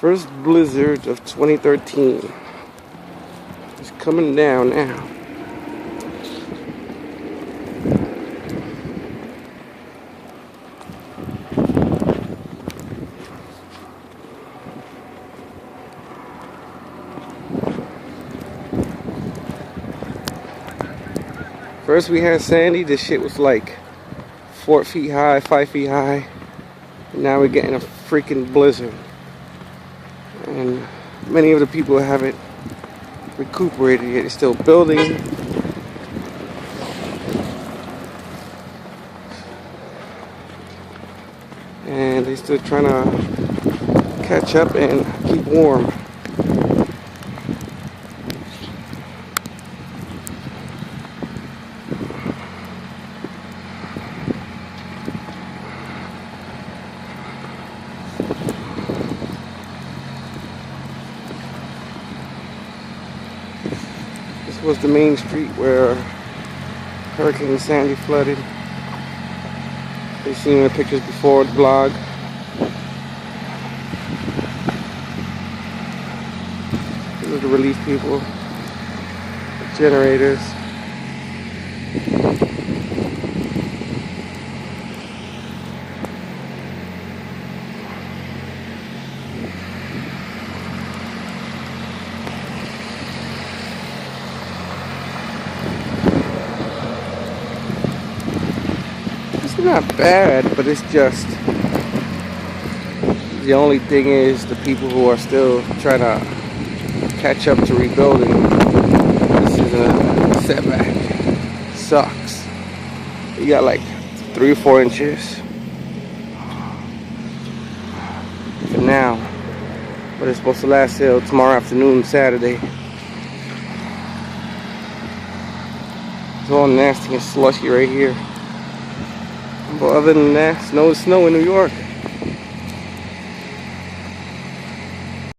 First blizzard of 2013. It's coming down now. First we had Sandy. This shit was like 4 feet high, 5 feet high. And now we're getting a freaking blizzard. And many of the people haven't recuperated yet. They're still building. And they're still trying to catch up and keep warm. This was the main street where Hurricane Sandy flooded. You've seen the pictures before, the blog. These are the relief people, the generators. It's not bad, but it's just, the only thing is the people who are still trying to catch up to rebuilding. This is a setback. Sucks. You got like 3 or 4 inches for now, but it's supposed to last till tomorrow afternoon, Saturday. It's all nasty and slushy right here. But other than that, snow is snow in New York.